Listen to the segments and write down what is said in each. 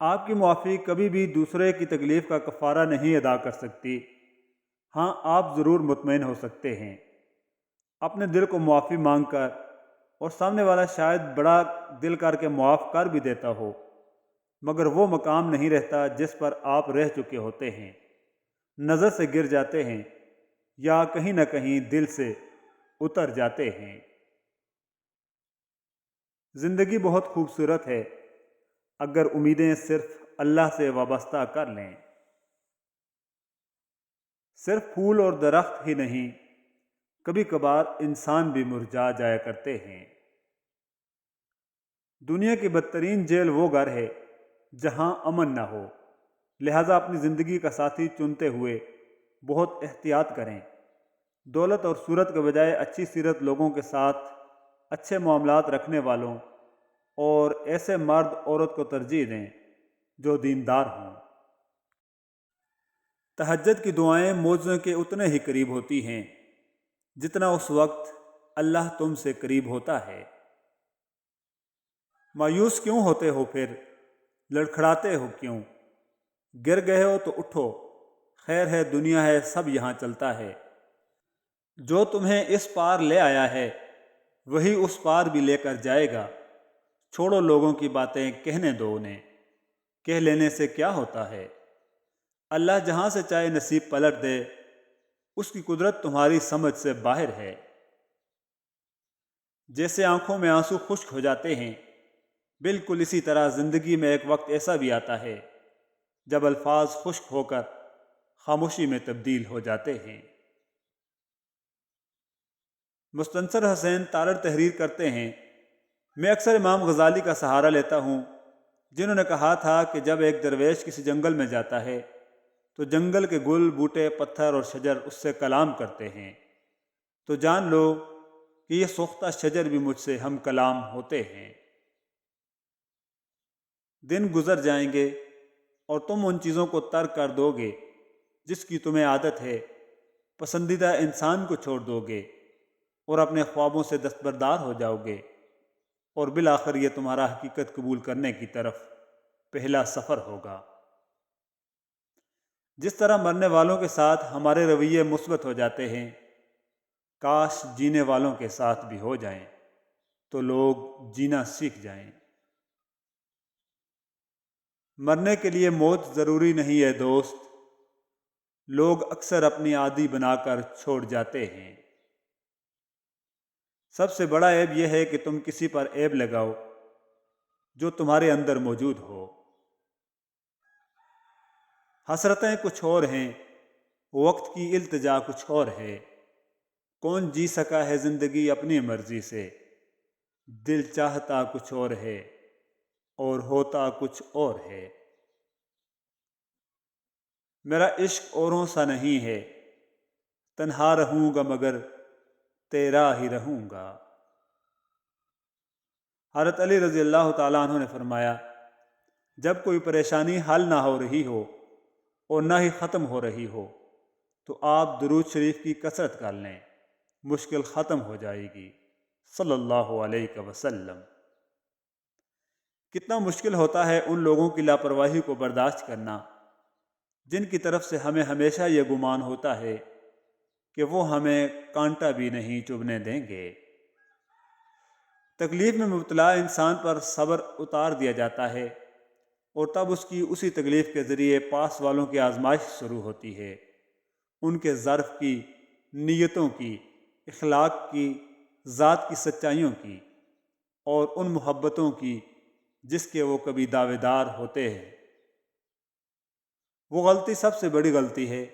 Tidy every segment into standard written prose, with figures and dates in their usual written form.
آپ کی معافی کبھی بھی دوسرے کی تکلیف کا کفارہ نہیں ادا کر سکتی۔ ہاں، آپ ضرور مطمئن ہو سکتے ہیں اپنے دل کو معافی مانگ کر، اور سامنے والا شاید بڑا دل کر کے معاف کر بھی دیتا ہو، مگر وہ مقام نہیں رہتا جس پر آپ رہ چکے ہوتے ہیں۔ نظر سے گر جاتے ہیں یا کہیں نہ کہیں دل سے اتر جاتے ہیں۔ زندگی بہت خوبصورت ہے اگر امیدیں صرف اللہ سے وابستہ کر لیں۔ صرف پھول اور درخت ہی نہیں، کبھی کبھار انسان بھی مرجھا جایا کرتے ہیں۔ دنیا کی بدترین جیل وہ گھر ہے جہاں امن نہ ہو، لہذا اپنی زندگی کا ساتھی چنتے ہوئے بہت احتیاط کریں۔ دولت اور صورت کے بجائے اچھی سیرت لوگوں کے ساتھ اچھے معاملات رکھنے والوں اور ایسے مرد عورت کو ترجیح دیں جو دیندار ہوں۔ تہجد کی دعائیں معجزوں کے اتنے ہی قریب ہوتی ہیں جتنا اس وقت اللہ تم سے قریب ہوتا ہے۔ مایوس کیوں ہوتے ہو پھر؟ لڑکھڑاتے ہو کیوں؟ گر گئے ہو تو اٹھو، خیر ہے، دنیا ہے، سب یہاں چلتا ہے۔ جو تمہیں اس پار لے آیا ہے وہی اس پار بھی لے کر جائے گا۔ چھوڑو لوگوں کی باتیں، کہنے دو انہیں، کہہ لینے سے کیا ہوتا ہے۔ اللہ جہاں سے چاہے نصیب پلٹ دے، اس کی قدرت تمہاری سمجھ سے باہر ہے۔ جیسے آنکھوں میں آنسو خشک ہو جاتے ہیں، بالکل اسی طرح زندگی میں ایک وقت ایسا بھی آتا ہے جب الفاظ خشک ہو کر خاموشی میں تبدیل ہو جاتے ہیں۔ مستنصر حسین تارڑ تحریر کرتے ہیں، میں اکثر امام غزالی کا سہارا لیتا ہوں، جنہوں نے کہا تھا کہ جب ایک درویش کسی جنگل میں جاتا ہے تو جنگل کے گل، بوٹے، پتھر اور شجر اس سے کلام کرتے ہیں، تو جان لو کہ یہ سوختہ شجر بھی مجھ سے ہم کلام ہوتے ہیں۔ دن گزر جائیں گے اور تم ان چیزوں کو ترک کر دو گے جس کی تمہیں عادت ہے، پسندیدہ انسان کو چھوڑ دو گے اور اپنے خوابوں سے دستبردار ہو جاؤ گے، اور بالآخر یہ تمہارا حقیقت قبول کرنے کی طرف پہلا سفر ہوگا۔ جس طرح مرنے والوں کے ساتھ ہمارے رویے مثبت ہو جاتے ہیں، کاش جینے والوں کے ساتھ بھی ہو جائیں تو لوگ جینا سیکھ جائیں۔ مرنے کے لیے موت ضروری نہیں ہے دوست، لوگ اکثر اپنی عادی بنا کر چھوڑ جاتے ہیں۔ سب سے بڑا عیب یہ ہے کہ تم کسی پر عیب لگاؤ جو تمہارے اندر موجود ہو۔ حسرتیں کچھ اور ہیں، وقت کی التجا کچھ اور ہے۔ کون جی سکا ہے زندگی اپنی مرضی سے؟ دل چاہتا کچھ اور ہے اور ہوتا کچھ اور ہے۔ میرا عشق اوروں سا نہیں ہے، تنہا رہوں گا مگر تیرا ہی رہوں گا۔ حضرت علی رضی اللہ تعالیٰ عنہ نے فرمایا، جب کوئی پریشانی حل نہ ہو رہی ہو اور نہ ہی ختم ہو رہی ہو تو آپ درود شریف کی کثرت کر لیں، مشکل ختم ہو جائے گی، صلی اللہ علیہ وسلم۔ کتنا مشکل ہوتا ہے ان لوگوں کی لاپرواہی کو برداشت کرنا جن کی طرف سے ہمیں ہمیشہ یہ گمان ہوتا ہے کہ وہ ہمیں کانٹا بھی نہیں چبھنے دیں گے۔ تکلیف میں مبتلا انسان پر صبر اتار دیا جاتا ہے، اور تب اس کی اسی تکلیف کے ذریعے پاس والوں کی آزمائش شروع ہوتی ہے، ان کے ظرف کی، نیتوں کی، اخلاق کی، ذات کی سچائیوں کی، اور ان محبتوں کی جس کے وہ کبھی دعوے دار ہوتے ہیں۔ وہ غلطی سب سے بڑی غلطی ہے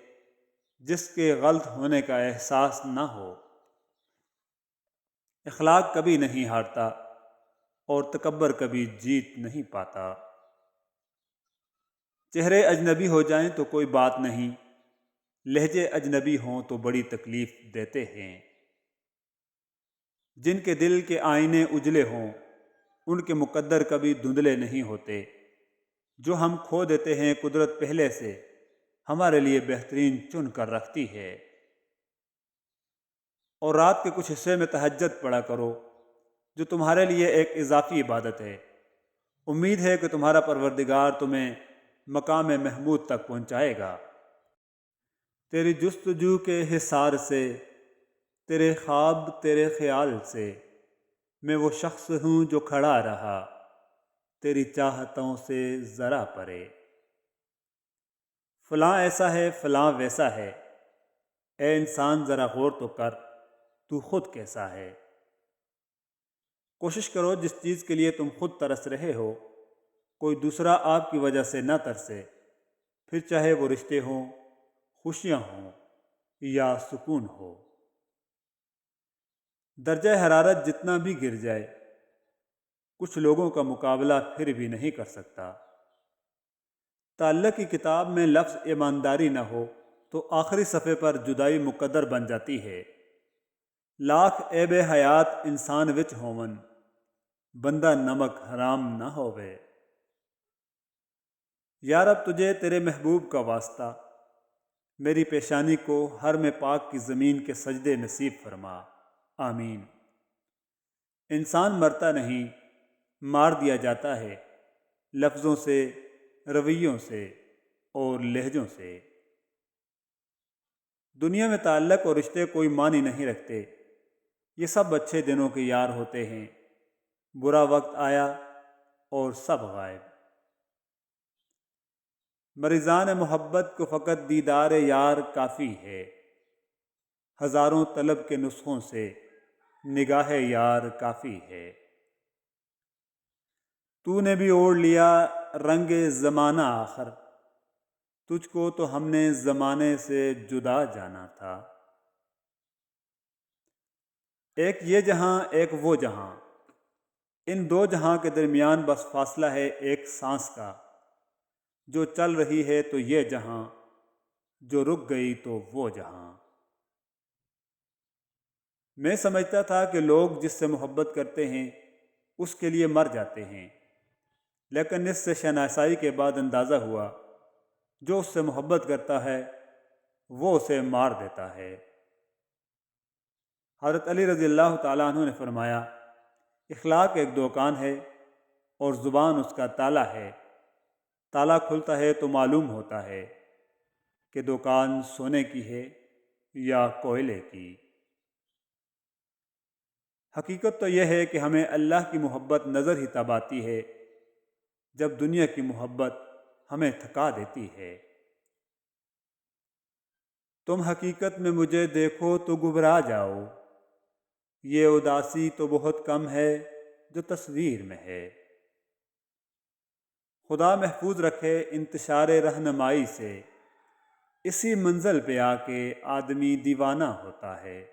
جس کے غلط ہونے کا احساس نہ ہو۔ اخلاق کبھی نہیں ہارتا اور تکبر کبھی جیت نہیں پاتا۔ چہرے اجنبی ہو جائیں تو کوئی بات نہیں، لہجے اجنبی ہوں تو بڑی تکلیف دیتے ہیں۔ جن کے دل کے آئینے اجلے ہوں ان کے مقدر کبھی دھندلے نہیں ہوتے۔ جو ہم کھو دیتے ہیں قدرت پہلے سے ہمارے لیے بہترین چن کر رکھتی ہے۔ اور رات کے کچھ حصے میں تہجد پڑھا کرو جو تمہارے لیے ایک اضافی عبادت ہے۔ امید ہے کہ تمہارا پروردگار تمہیں مقام محمود تک پہنچائے گا۔ تیری جستجو کے حصار سے، تیرے خواب تیرے خیال سے، میں وہ شخص ہوں جو کھڑا رہا تیری چاہتوں سے ذرا پرے۔ فلاں ایسا ہے، فلاں ویسا ہے، اے انسان ذرا غور تو کر، تو خود کیسا ہے۔ کوشش کرو جس چیز کے لیے تم خود ترس رہے ہو کوئی دوسرا آپ کی وجہ سے نہ ترسے، پھر چاہے وہ رشتے ہوں، خوشیاں ہوں یا سکون ہو۔ درجہ حرارت جتنا بھی گر جائے کچھ لوگوں کا مقابلہ پھر بھی نہیں کر سکتا۔ تعلق کی کتاب میں لفظ ایمانداری نہ ہو تو آخری صفحے پر جدائی مقدر بن جاتی ہے۔ لاکھ عیب حیات انسان وچ ہوون، بندہ نمک حرام نہ ہووے۔ یا رب تجھے تیرے محبوب کا واسطہ، میری پیشانی کو حرم پاک کی زمین کے سجدے نصیب فرما، آمین۔ انسان مرتا نہیں، مار دیا جاتا ہے، لفظوں سے، رویوں سے اور لہجوں سے۔ دنیا میں تعلق اور رشتے کوئی معنی نہیں رکھتے، یہ سب اچھے دنوں کے یار ہوتے ہیں، برا وقت آیا اور سب غائب۔ مریضان محبت کو فقط دیدار یار کافی ہے، ہزاروں طلب کے نسخوں سے نگاہ یار کافی ہے۔ تو نے بھی اوڑھ لیا رنگ زمانہ آخر، تجھ کو تو ہم نے زمانے سے جدا جانا تھا۔ ایک یہ جہاں ایک وہ جہاں، ان دو جہاں کے درمیان بس فاصلہ ہے ایک سانس کا، جو چل رہی ہے تو یہ جہاں، جو رک گئی تو وہ جہاں۔ میں سمجھتا تھا کہ لوگ جس سے محبت کرتے ہیں اس کے لیے مر جاتے ہیں، لیکن اس سے شناسائی کے بعد اندازہ ہوا جو اس سے محبت کرتا ہے وہ اسے مار دیتا ہے۔ حضرت علی رضی اللہ تعالیٰ عنہ نے فرمایا، اخلاق ایک دکان ہے اور زبان اس کا تالا ہے، تالا کھلتا ہے تو معلوم ہوتا ہے کہ دکان سونے کی ہے یا کوئلے کی۔ حقیقت تو یہ ہے کہ ہمیں اللہ کی محبت نظر ہی تب آتی ہے جب دنیا کی محبت ہمیں تھکا دیتی ہے۔ تم حقیقت میں مجھے دیکھو تو گھبرا جاؤ، یہ اداسی تو بہت کم ہے جو تصویر میں ہے۔ خدا محفوظ رکھے انتشار رہنمائی سے، اسی منزل پہ آ کے آدمی دیوانہ ہوتا ہے۔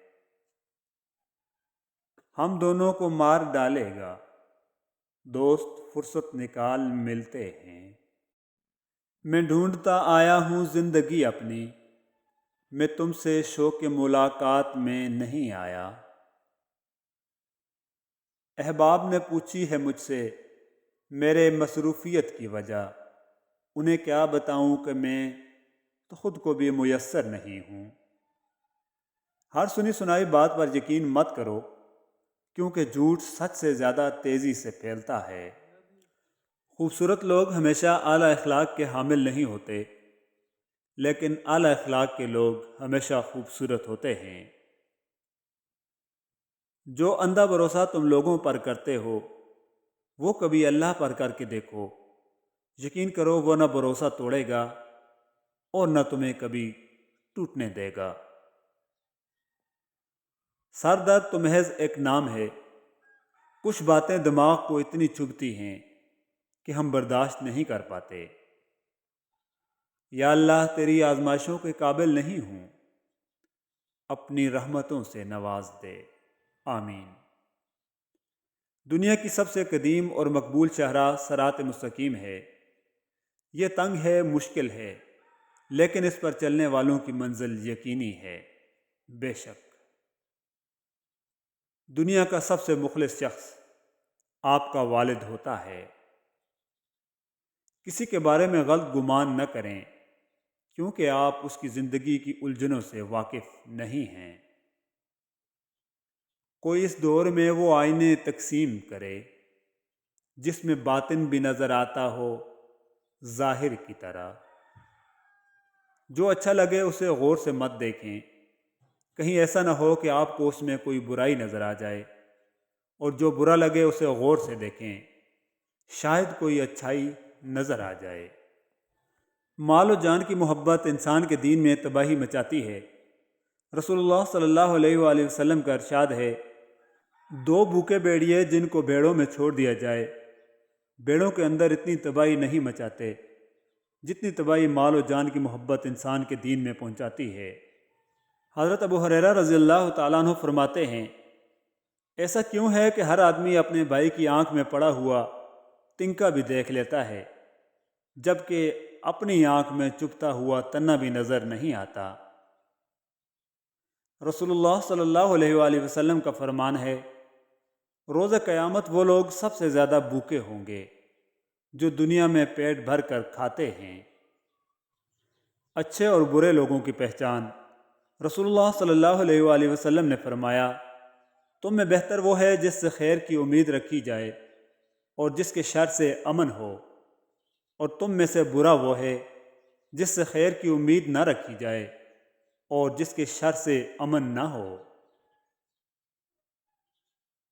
ہم دونوں کو مار ڈالے گا، دوست فرصت نکال ملتے ہیں۔ میں ڈھونڈتا آیا ہوں زندگی اپنی، میں تم سے شوق ملاقات میں نہیں آیا۔ احباب نے پوچھی ہے مجھ سے میرے مصروفیت کی وجہ، انہیں کیا بتاؤں کہ میں تو خود کو بھی میسر نہیں ہوں۔ ہر سنی سنائی بات پر یقین مت کرو، کیونکہ جھوٹ سچ سے زیادہ تیزی سے پھیلتا ہے۔ خوبصورت لوگ ہمیشہ اعلیٰ اخلاق کے حامل نہیں ہوتے، لیکن اعلیٰ اخلاق کے لوگ ہمیشہ خوبصورت ہوتے ہیں۔ جو اندھا بھروسہ تم لوگوں پر کرتے ہو وہ کبھی اللہ پر کر کے دیکھو، یقین کرو وہ نہ بھروسہ توڑے گا اور نہ تمہیں کبھی ٹوٹنے دے گا۔ سر درد تو محض ایک نام ہے، کچھ باتیں دماغ کو اتنی چبھتی ہیں کہ ہم برداشت نہیں کر پاتے۔ یا اللہ تیری آزمائشوں کے قابل نہیں ہوں، اپنی رحمتوں سے نواز دے، آمین۔ دنیا کی سب سے قدیم اور مقبول شاہراہ صراط مستقیم ہے۔ یہ تنگ ہے، مشکل ہے، لیکن اس پر چلنے والوں کی منزل یقینی ہے۔ بے شک دنیا کا سب سے مخلص شخص آپ کا والد ہوتا ہے۔ کسی کے بارے میں غلط گمان نہ کریں، کیونکہ آپ اس کی زندگی کی الجھنوں سے واقف نہیں ہیں۔ کوئی اس دور میں وہ آئینے تقسیم کرے جس میں باطن بھی نظر آتا ہو ظاہر کی طرح۔ جو اچھا لگے اسے غور سے مت دیکھیں، کہیں ایسا نہ ہو کہ آپ کو اس میں کوئی برائی نظر آ جائے، اور جو برا لگے اسے غور سے دیکھیں، شاید کوئی اچھائی نظر آ جائے۔ مال و جان کی محبت انسان کے دین میں تباہی مچاتی ہے۔ رسول اللہ صلی اللہ علیہ وآلہ وسلم کا ارشاد ہے، دو بھوکے بھیڑیے جن کو بیڑوں میں چھوڑ دیا جائے، بیڑوں کے اندر اتنی تباہی نہیں مچاتے جتنی تباہی مال و جان کی محبت انسان کے دین میں پہنچاتی ہے۔ حضرت ابو ہریرہ رضی اللہ تعالیٰ عنہ فرماتے ہیں، ایسا کیوں ہے کہ ہر آدمی اپنے بھائی کی آنکھ میں پڑا ہوا تنکا بھی دیکھ لیتا ہے، جبکہ اپنی آنکھ میں چبھتا ہوا تنا بھی نظر نہیں آتا؟ رسول اللہ صلی اللہ علیہ وآلہ وسلم کا فرمان ہے، روز قیامت وہ لوگ سب سے زیادہ بھوکے ہوں گے جو دنیا میں پیٹ بھر کر کھاتے ہیں۔ اچھے اور برے لوگوں کی پہچان۔ رسول اللہ صلی اللہ علیہ وآلہ وسلم نے فرمایا، تم میں بہتر وہ ہے جس سے خیر کی امید رکھی جائے اور جس کے شر سے امن ہو، اور تم میں سے برا وہ ہے جس سے خیر کی امید نہ رکھی جائے اور جس کے شر سے امن نہ ہو۔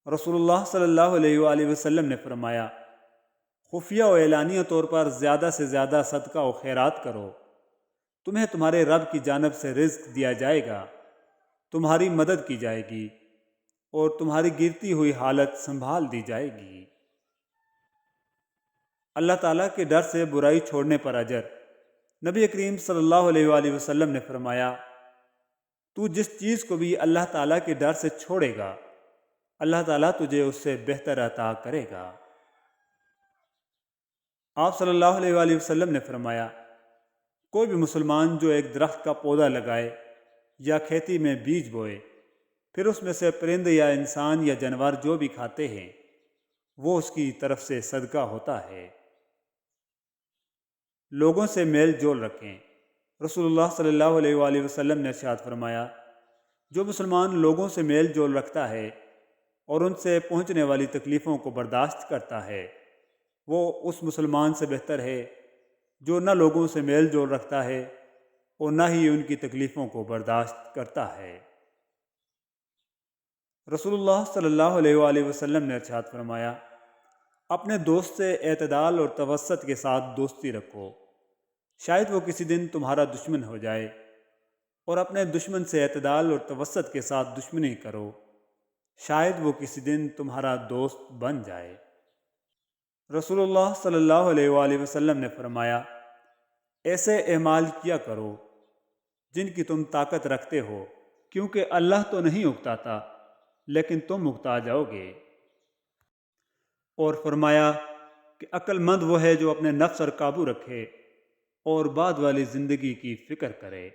رسول اللہ صلی اللہ علیہ وآلہ وسلم نے فرمایا، خفیہ و اعلانیہ طور پر زیادہ سے زیادہ صدقہ و خیرات کرو، تمہیں تمہارے رب کی جانب سے رزق دیا جائے گا، تمہاری مدد کی جائے گی اور تمہاری گرتی ہوئی حالت سنبھال دی جائے گی۔ اللہ تعالیٰ کے ڈر سے برائی چھوڑنے پر اجر۔ نبی کریم صلی اللہ علیہ وآلہ وسلم نے فرمایا، تو جس چیز کو بھی اللہ تعالیٰ کے ڈر سے چھوڑے گا، اللہ تعالیٰ تجھے اس سے بہتر عطا کرے گا۔ آپ صلی اللہ علیہ وآلہ وسلم نے فرمایا، کوئی بھی مسلمان جو ایک درخت کا پودا لگائے یا کھیتی میں بیج بوئے، پھر اس میں سے پرندے یا انسان یا جانور جو بھی کھاتے ہیں، وہ اس کی طرف سے صدقہ ہوتا ہے۔ لوگوں سے میل جول رکھیں۔ رسول اللہ صلی اللہ علیہ وآلہ وسلم نے ارشاد فرمایا، جو مسلمان لوگوں سے میل جول رکھتا ہے اور ان سے پہنچنے والی تکلیفوں کو برداشت کرتا ہے، وہ اس مسلمان سے بہتر ہے جو نہ لوگوں سے میل جول رکھتا ہے اور نہ ہی ان کی تکلیفوں کو برداشت کرتا ہے۔ رسول اللہ صلی اللہ علیہ وآلہ وسلم نے ارشاد فرمایا، اپنے دوست سے اعتدال اور توسط کے ساتھ دوستی رکھو، شاید وہ کسی دن تمہارا دشمن ہو جائے، اور اپنے دشمن سے اعتدال اور توسط کے ساتھ دشمنی کرو، شاید وہ کسی دن تمہارا دوست بن جائے۔ رسول اللہ صلی اللہ علیہ وآلہ وسلم نے فرمایا، ایسے اعمال کیا کرو جن کی تم طاقت رکھتے ہو، کیونکہ اللہ تو نہیں اکتاتا لیکن تم اکتا جاؤ گے۔ اور فرمایا کہ عقل مند وہ ہے جو اپنے نفس پر قابو رکھے اور بعد والی زندگی کی فکر کرے۔